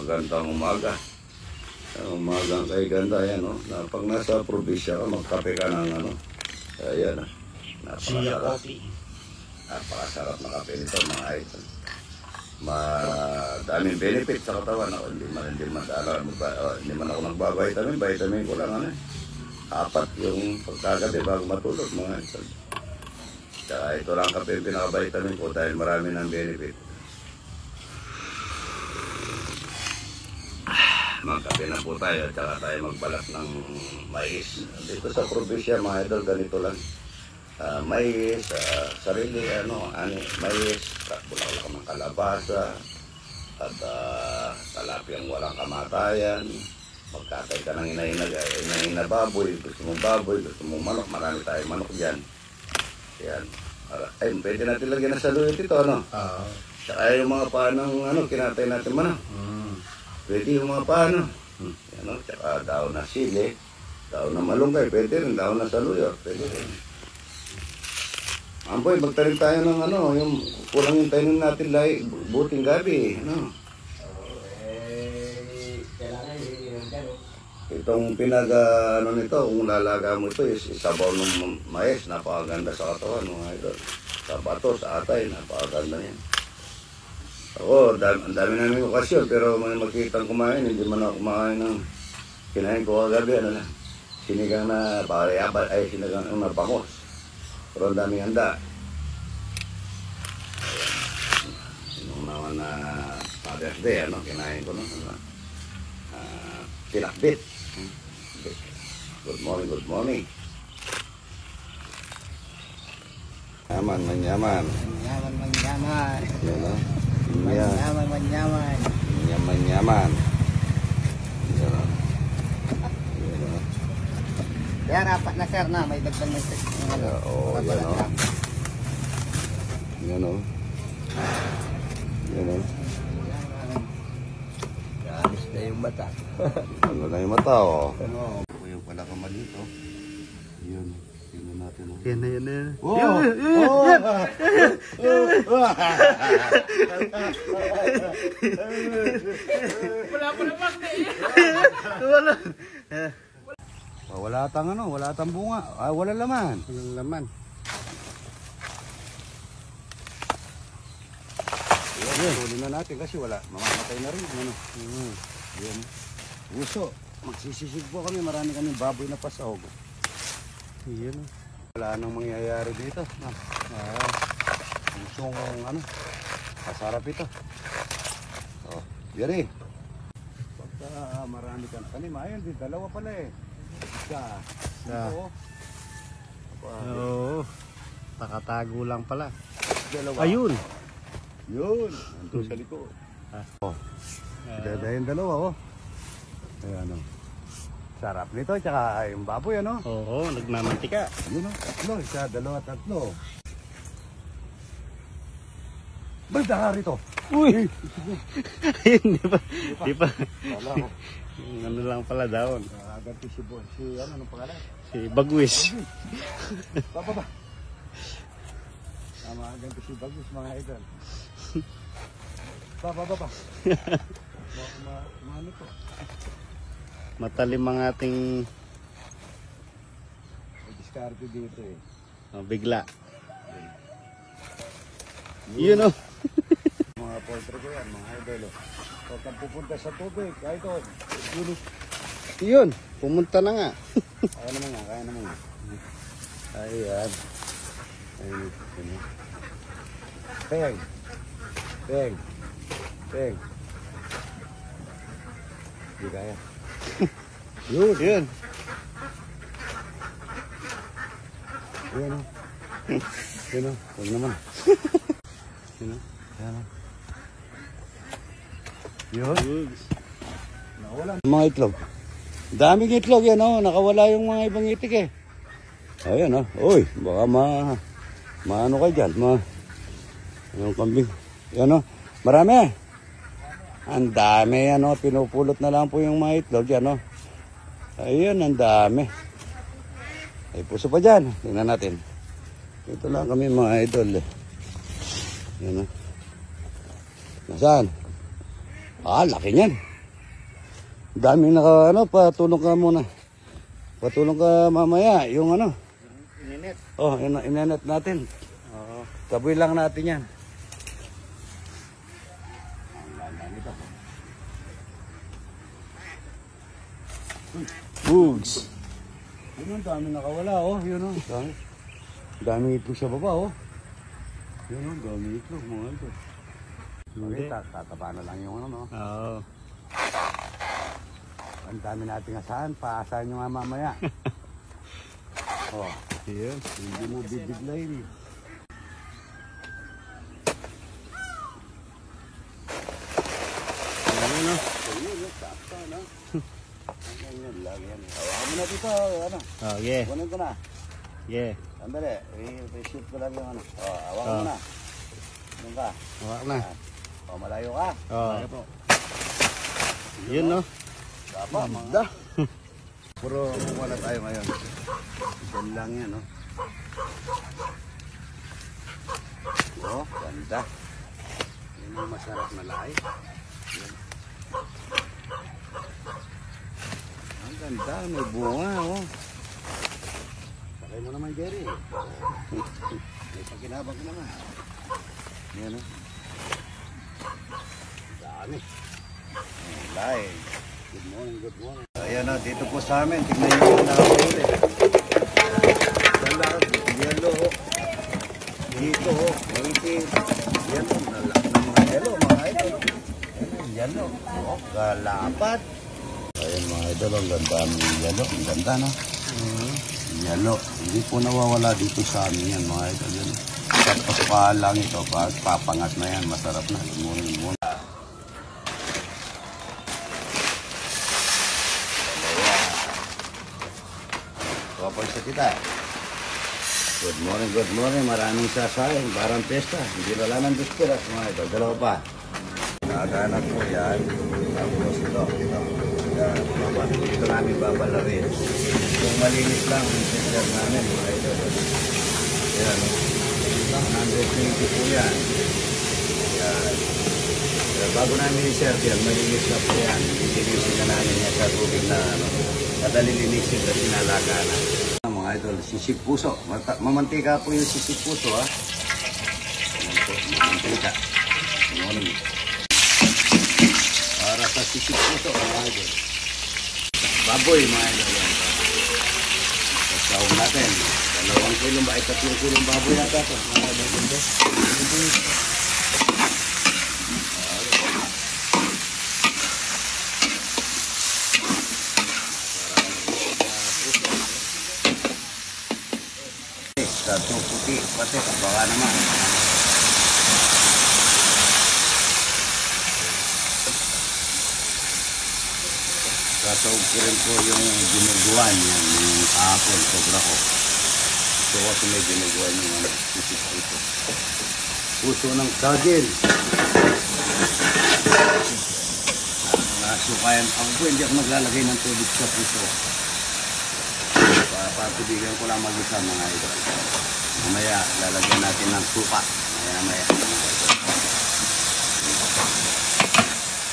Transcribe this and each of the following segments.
magandang umaga. Umagang kay ganda yan, no? Na pag nasa probinsya ka, magkape ka ng ano. Ayan, napakasarap. Napakasarap na kape nito, mga idol. Madaming benefit sa katawan. Hindi man ako nagbavitamin. Vitamin ko lang, ano, 4 yung pagkagabi bago matulog, mga idol. Kaya ito lang kape yung pinaka-vitamin ko dahil marami ng benefit. Magkape na po tayo at saka tayo magbalat ng mais. Dito sa probinsya, mga idol, ganito lang. Mais, sarili, mais, bulaklak ng kalabasa, at talapyang walang kamatayan. Magkatay ka ng inahina baboy, gusto mong baboy, gusto mong manok, marami tayong manok dyan. Yan. Ay, pwede natin lagyan na saluyot ito, ano? Saka yung mga panang, kinatay natin manok. Pwede yung mga paano. Yan, tsaka daon na sili, daon na malunggay, pwede rin, daon na saluyot, pwede rin. Amboy, magtanim tayo ng yung kulang yung tanim natin buting gabi, Itong nito, kung lalaga mo ito, isabaw ng mais, napakaganda sa katawan, mga idol. Sa bato, sa atay, napakaganda yan. Ako, ang dami namin okasyon, pero may makikitang kumain, hindi man ako kumain ng kinain ko kagabi, sinigang na sinigang na bangos. Pero ang daming handa. Yung naman na Father's Day, kinain ko pinakbit. Good morning, good morning. Yaman, manyaman. Manyaman, manyaman. Yan, Manyaman. Yaman. Yan, apat na sir na. May dagdag na sir. Oo, yan o. Yan o. Yan o. Gamis na yung mata. Ano na yung mata o. Yung pala ka malito. Yun. Tingnan natin o. Yan na, yan na. Wala pa naman Wala tang wala tang bunga. Wala laman. Walang laman. Yan, tuloy na natin kasi wala. Mamamatay na rin. Yan. Uso. Magsisisig po kami. Marami kami baboy na pasahog. Yan. Wala nang mangyayari dito. Usong masarap ito. Oh, yan eh. Pagka marami kang tanim, ayun din, dalawa pala eh. Isa. Ito. Oo. Nakatago lang pala. Dalawa. Ayun. Yun. Ito sa likod. Dadayin dalawa Ayan o. Sarap nito, tsaka yung baboy Oo, nagmamantika. Yun tatlo, isa, dalawa, tatlo. Balda ka rito. Uy! Ayun, di pa. Wala ko. Ano lang pala daon. Ganti si Bon. Anong pangalan? Si Bagwis. Baba. Ganti si Bagwis, mga idol. Baba. Ano to? Matalim ang ating diskarte dito eh. Bigla. Yun o. Mga poultry ko yan, mga idol. Huwag kang pupunta sa tubig, kahit o. Yun, pumunta na nga. Kaya naman nga. Ayan. Peng. Hindi kaya. Yun. Yun o. Huwag naman. Yun. Nakawala. Mga itlog. Daming itlog yan nakawala yung mga ibang itik eh. Ayan Uy, baka maano kayo dyan. Yung kambing. Yan marami. Ang dami pinupulot na lang po yung mga itlog yan Ayun, ang dami. Ay puso pa dyan. Tingnan natin. Ito lang kami mga idol Yan Nasaan? Laki niyan. Daming naka, ano, patulong ka muna. Patulong ka mamaya, yung ano. Ininit. Oh, inanet natin. Oo. Taboy lang natin yan. Bugs. Yun ang dami nakawala, oh. Yun oh. Dami. Dami itlog sa baba, oh. Yun oh, dami itlog, mga ito. Hindi. Tataba na lang yung ano, no. Oo. Ang dami nating asahan, paasahan nyo nga mamaya. Oh, Yun. hindi mo bibiglayin. Ayun, oh. Ayun, sakto, no? Ganyan lang yan. Hawakan mo na dito, ano. Oh, yeah. Kunin ko na. Yeah. Sandali, i-shoot ko lang yung ano. Oh, hawakan mo na. Doon ka. Hawak na. Oh, malayo ka. Oh. Yun, no? Tama, mga. Puro wala tayo ngayon. Yan lang yan, no? Oh, ganda. Yan ang masarap na lahi. Yan. Ang ganda, may bunga, oh. Sakay mo naman, Jerry. May pakinabang naman. Yan, oh. Dami. Ang lahi. Good morning, good morning. Ayan na, dito po sa amin. Tignan nyo yung nakahuli. Dalag, yelo. Dito, maitim. Yelo, nalak ng mga yelo, mga idol. Yelo, oh, galapat. Ayan mga idol, ang ganda ng yelo. Ang ganda, no? Yelo. Hindi po nawawala dito sa amin yan, mga idol. Yan. Tapos pa lang ito, papangat na yan. Masarap na. Lumunin mo. Kapag kita. Good morning. Maraming sasayin. Parang pesta. Hindi wala ng dispiras mga ito. Dalawa pa. Nakaganap po yan. Tapos ito. Yan. Dito namin babalarin. Kung malinis lang ang sister namin mga ito. Yan. 120 po yan. Yan. Pero bago namin i-serve yan, malinis na po yan. Lilinisin na namin yan sa tubig na ano. Kadali linisin kasi nalaga na. Mga idol, sisig puso. Mamantika po yung sisig puso, ha? Ayan po, mamantika. Morning. Para sa sisig puso, mga idol. Baboy, mga idol. Kasawag natin. 2 kilong ba? 3 kilong baboy yata ito. Mga idol. Satu putih, pati baka naman. Sasawag ko rin po yung ginuguan yan, yung kahapon, sobra ko. Gusto ko may ginuguan yung ano, puso. Puso ng sagil. Nasukayan ako po, hindi ako naglalagay ng tubig sa puso. Patubigan ko lang mag-isa mga ito. Mamaya lalagyan natin ng suka. Maya.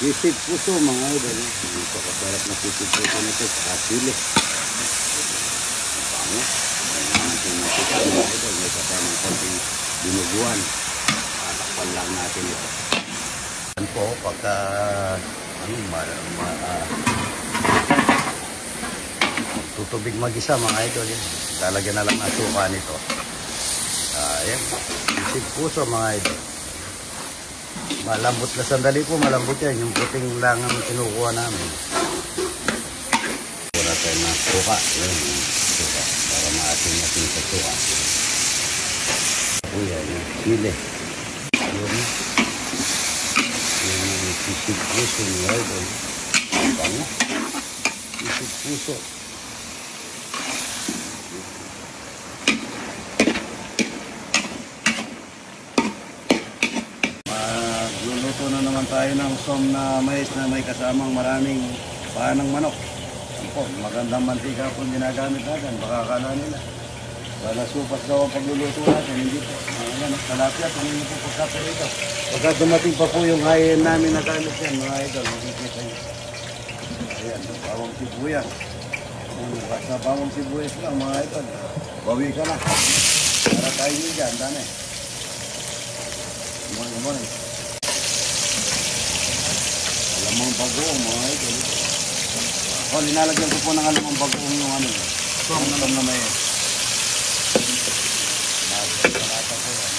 Sisig puso mga idol. Napakasarap na sisig puso nito. Kasili. Pango. Ayan natin nakita mga idol. May kasamang konting binuguan. Alakpan lang natin ito. Yan po pagka tutubig mag-isa mga idol. Lalagyan na lang ang suka nito. Ayan. Sisig puso mga idol. Malambot na sandali po. Malambot yan. Yung puting lang ang kinukuha namin. Wala tayo na suka. Ayan. Suka. Para maasin-asin sa suka. Uy, yung sili. Yun. Yung sisig puso mga idol. Bango. Sisig puso. Luluto na naman tayo ng som na mais na may kasamang maraming paa ng manok. Po, magandang mantika po ginagamit natin. Baka akala nila. Wala supas daw ang pagluluto natin. Hindi po. Ayan, kalapia. Tingin niyo po pagkapo rito. Pagka dumating pa po yung hayin namin na gamit yan, mga idol. Makikita niyo. Ayan. yan. Bawang sibuyas. Basta bawang sibuyas lang mga idol. Bawi ka na. Para tayo nyo dyan, dami. Morning. Alamang bagoong mga idol. O, linalagyan ko po ng alamang bagoong yung ano. Ang alam na may Nasa po yan.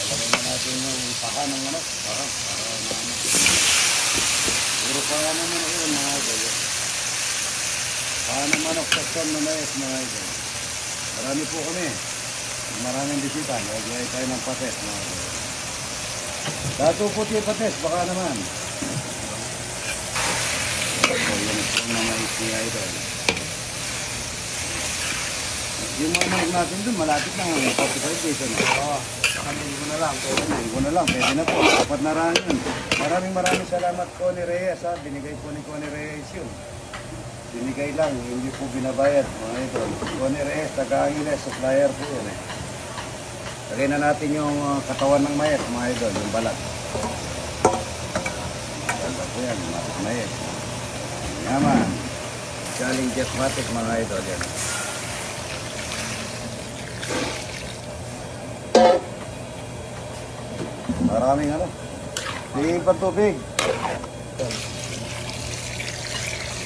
Alagay na natin yung paka ng manok. Para na ano. Puro pa naman yun mga idol. Paka ng manok sa tom na mais mga idol. Marami po kami. Maraming bisita. Lagay tayo ng pates mga idol. Dato puti pates, baka naman. So, yung tom na mais mga idol. Yung mga manok natin doon, malapit lang. 45 days ano. Oo. Kanin ko na lang. Kanin ko na lang. Pwede na po. Dapat na rin yun. Maraming salamat Connie Reyes ha. Binigay po ni Connie Reyes yun. Binigay lang. Hindi po binabayad mga idol. Connie Reyes, taga-Angeles. Supplier po yun eh. Lagay na natin yung katawan ng mayet mga idol. Yung balat. Ganda po yan. Mayet. Yaman. Galing Jetmatic mga idol yan. Maraming ano. Tingin pa tubig.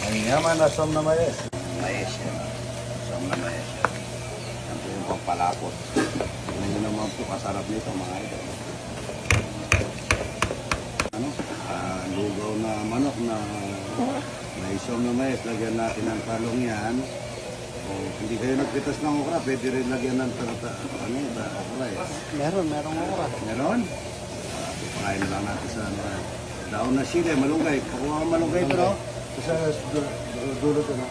Ang yaman na som na mais. Mais yan. Som na mais yan. Yan po yung pagpalapot. Tingnan nyo naman po kasarap nito mga idol. Ano? Lugaw na manok na may som na mais. Lagyan natin ng talong yan. O, hindi kayo nagpitas ng okra. Pwede rin lagyan ng okra eh. Merong okra. Meron? Pakain na lang natin sa daon na sili, malunggay. Pakuha ang malunggay ito, no? Sa dulo ito, no?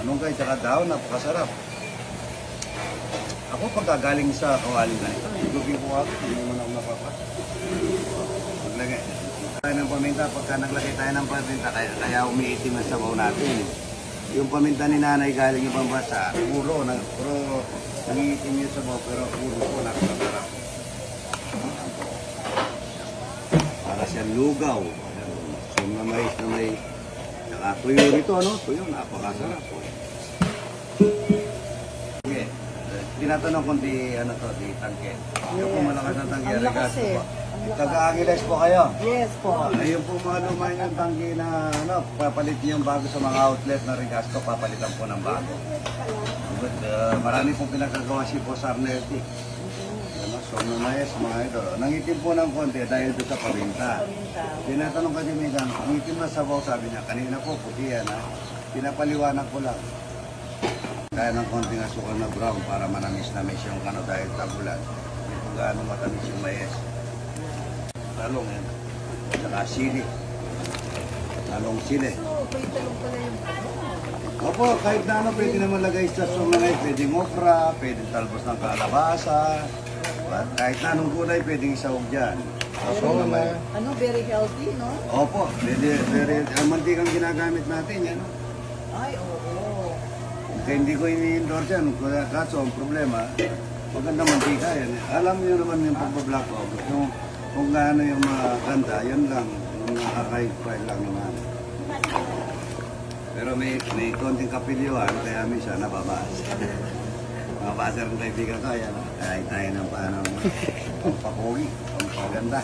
Malunggay, tsaka daon, napakasarap. Ako pagkagaling sa kawaling na ito, igubing ko ako, hindi mo na ako napapas. Maglagay. Tayo ng paminta, pagka naglagay tayo ng paminta, kaya umiitim ang sabaw natin. Yung paminta ni nanay galing yung pambasa, puro nangiitim yung sabaw, pero puro po nakasarap. Para siyang lugaw. So na may saka tuyo rito, ano? Tuyo, napakasarap po. Okay. Tinatanong kung di tangke. Yung po malakas na tangke. Ang lakas eh. Taga-Angeles po kayo? Yes po. Ayun po mga lumay ng tangke na papalit niyo yung bago sa mga outlet na Regasco, papalitan po ng bago. But, marami pong pinagkagawa si Boss Arnelti. So, namayas mga idol. Nangitim po ng konti dahil doon sa paminta. Tinatanong ka din minsan, nangitim na sabaw, sabi niya, kanina po, puti yan ha. Pinapaliwanag ko lang. Kaya ng konting asukal na brown para manamis-namis yung dahil tabulan. Hindi po gaano matamis yung mayes. Talong yan. Saka sili. Talong sili. Opo, kahit na ano, pwede naman lagay sa sumangay. Pwedeng okra, pwedeng talbos ng kalabasa. Kahit na anong gulay, pwedeng isawag dyan. Ano, very healthy, no? Opo, ang mantikang ginagamit natin yan. Ay, oo. Kaya hindi ko ini-endorse yan. Kaso, ang problema, maganda mantika yan. Alam niyo naman yung pagpa-black off. Kung gaano yung maganda, yun lang. Yung nakaka-file lang naman. Pero may konting kapilyuhan, kaya minsan nababasa. Mabasa rin kaibigan ko, yan. Kahit tayo ng paano pampapogi, pampaganda.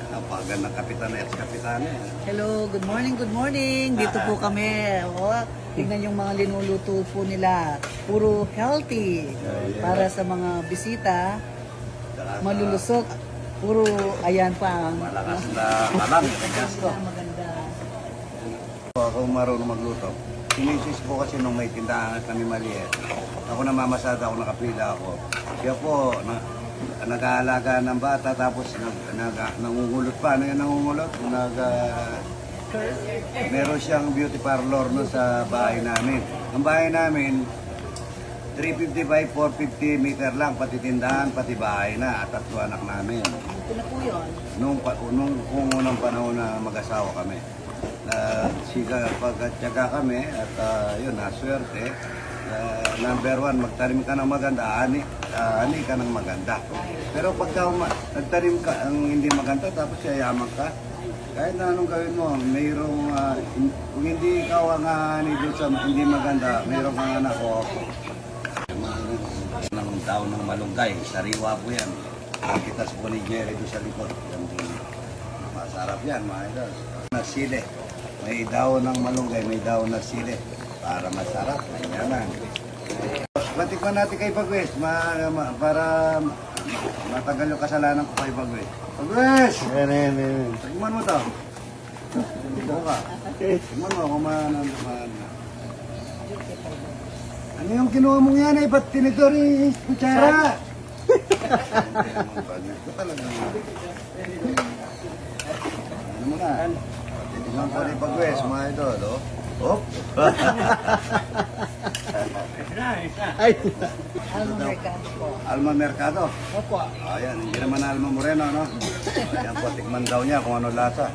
Napagandang kapitan na ex-kapitan. Hello, good morning. Dito po kami. Oh, tingnan yung mga linuluto po nila. Puro healthy. Para sa mga bisita, malulusok. Puro, ayan pa. Malakas na malang. Maganda. Ako marunong magluto. Sinisis po kasi nung may tindahan kami maliit. Ako namamasada ako, nakapila ako. Siya po, nag-aalaga ng bata tapos nangungulot pa. Ano yung nangungulot? Meron siyang beauty parlor no sa bahay namin. Ang bahay namin, 350 by 450 meter lang, pati tindahan, pati bahay na, at 3 anak namin. Ito na po yun. Nung unang panahon na mag-asawa kami. Pagkatyaga kami at yun, naswerte. Number 1, magtanim ka ng maganda, ani ka ng maganda. Pero pagka nagtanim ka ang hindi maganda, tapos yayaman ka, Kahit na anong gawin mo, mayroong, kung hindi ikaw ang doon sa hindi maganda, mayroong kang anak ko. Ng daon ng malunggay, sariwa po yan. Nakitas po ni Jerry doon sa likod. Masarap yan, mga idol. Sili. May daon ng malunggay, may daon na sili. Para masarap, yan lang. Batikman natin kay Pagwes, para matagal yung kasalanan ko kay Pagwes. Pagwes! Yan. Tigman mo to. Buka. Tigman mo kung ano yung kinuha mong yan ay ba't tinito rin kutsara? Ito talaga. Ano mo na? Tignan ko ni Pagwes, mga idol. Hop! Ay! Alma Mercado po. Alma Mercado. Opo. Ayan, hindi naman Alma Moreno, no? Ayan po, tikman daw niya kung ano lasa.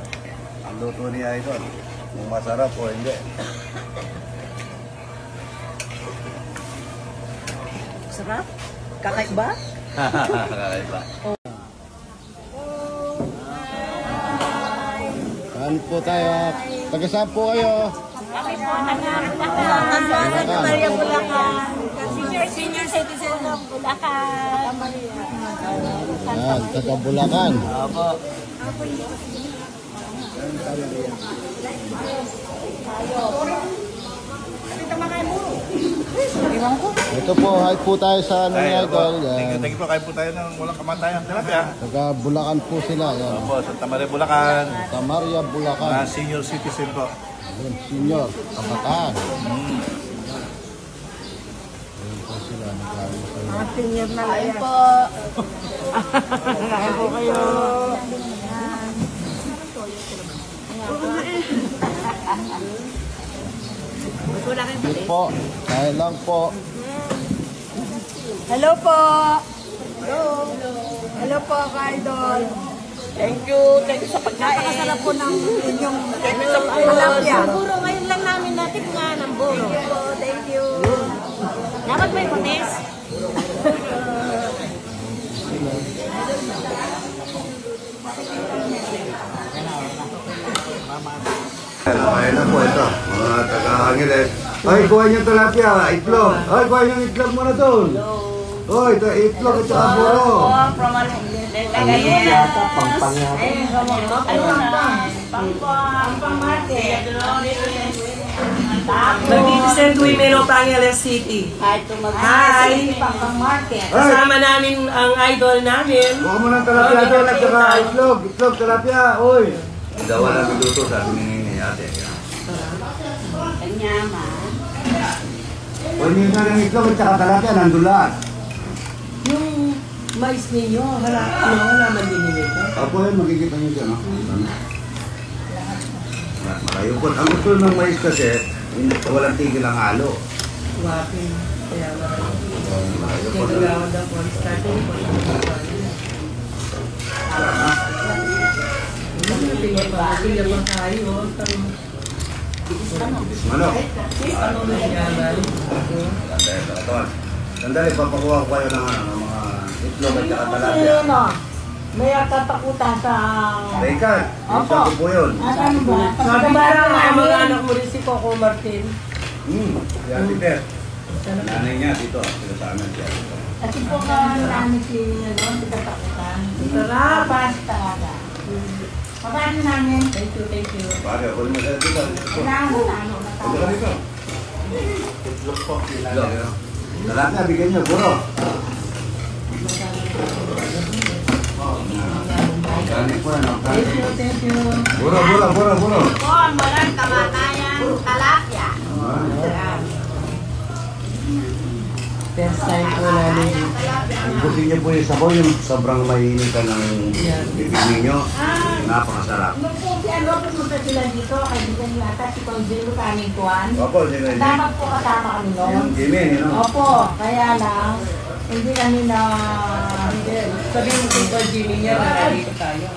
Ang luto niya idol. Kung masarap o hindi. Sarap? Kakaiba? Kakaiba. Saan po tayo? Taga saan po kayo? Maria Bulacan. Senior citizen ng Bulacan. Yan, taga Bulacan. Iwan ko. Ito po, hi po tayo sa ano Ay, nga opo. idol. Thank you, Yan. thank you po. Kain po tayo ng walang kamatayan. Tilapia. Taga Bulacan po sila. Yan. Opo, Santa Maria, Bulacan. Santa Maria, Bulacan. Senior citizen po. Yan, senior, kabataan. Yan po sila, nagkaroon sa Mga senior na lang po. Kaya po kayo. Hindi po, kaya lang po. Hello po. Hello po, Kaidol. Thank you sa pagkain. Napakasarap po ng inyong tilapia. Buro, ngayon lang namin natikman ang buro. Thank you. Dapat may putis. Ayun na po ito, mga taga-Angeles. Ay, kuha niyong tilapia, itlog. Ay, kuha niyong itlog mo na doon. Oy, ito itlog at saka buro. Mag-represent kami Melo Pangeles City. Hi! Kasama namin ang idol namin. Kuha mo ng tilapia doon at saka itlog. Itlog, tilapia, oy. Dawa na minuto sa ating ni ate. Kuha niyo na ng itlog at saka tilapia, nandun lahat. Yung mais ninyo, halaman din nila ito. Apo yan, makikita niyo dyan. Malayo po. Ang gusto ng mais kasi, walang tigil ang halo. Wapin. Kaya Malayo po. nagagawad ako ang starting point. Tingnan pa tayo. Manok. Ano na yaman? Sandali, papakuha ko kayo ng mga itlog at saka talapia. May katakutan sa... Bacon, isa ko po yun. Ano ba? Sabi parang mga anak mo rin si Coco Martin. Si Ate Beth. Nanay niya dito, sila sa amin siya. Kasi po nga namin si katakutan. Sarap! Pas talaga. Pagano namin? Thank you. Pare, ako naman siya dito. Kailangan na Ito talo. ka dito. Itlog po. Itlog. Talapia, bigyan niyo, buro. Kanin po yan, kanin. Thank you. Buro. Po, ang walang kamatayan, talapya. First time po namin. Ang gusto niyo po yung sabaw, yung sobrang mainitan ng bibig ninyo. Napakasarap. Nung po, ano po punta sila dito, kaibigan niyo ata si Conjelo kaming kuwan. Opo, sino yun? Dapat po kasama kami noon. Yung Jimmy, you know? Opo, kaya lang, hindi kami na... Sabihin mo kung ba Jimmy niya na nandito tayo.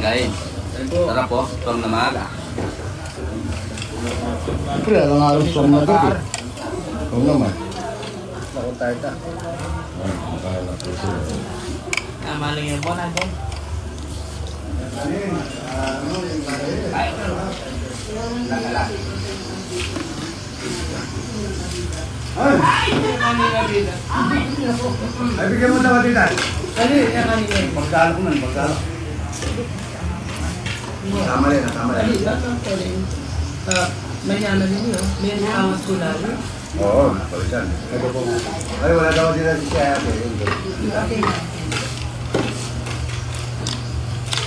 Kain. Sarap po, tong na maaga. Siyempre, alang araw sa mga gabi. Ito naman. Ako tayo ta. Kaya na po sila. Tama lang yung buwan natin. Ay, bigyan mo daw dito. Dali, yan kanina. Pagkalo ko man, pagkalo. Tama rin, tama rin. Dali, lahat ng pwede. May nana din yun. May angas ko lalo. Oo, napalitan. Ay, wala daw dito si Chef.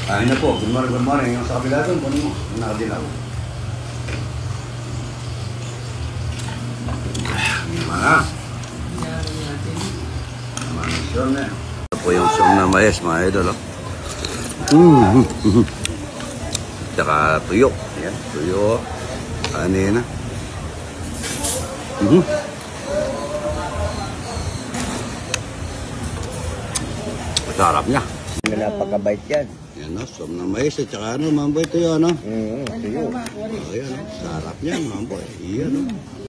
Kain na po, good morning, good morning. Yung sa kabila doon, kunin mo. Yung nakadilaw. Mana? Mana siyong na. Ito po yung siyong na mais, mga idol. Tsaka tuyo. Yan, tuyo. Kanina. Sarap niya. Napakabait yan. Yan o, siyong na mais. At saka ano, mamboy tuyo, ano? Tuyo. Ayan o, sarap niya, mamboy. Iyan o.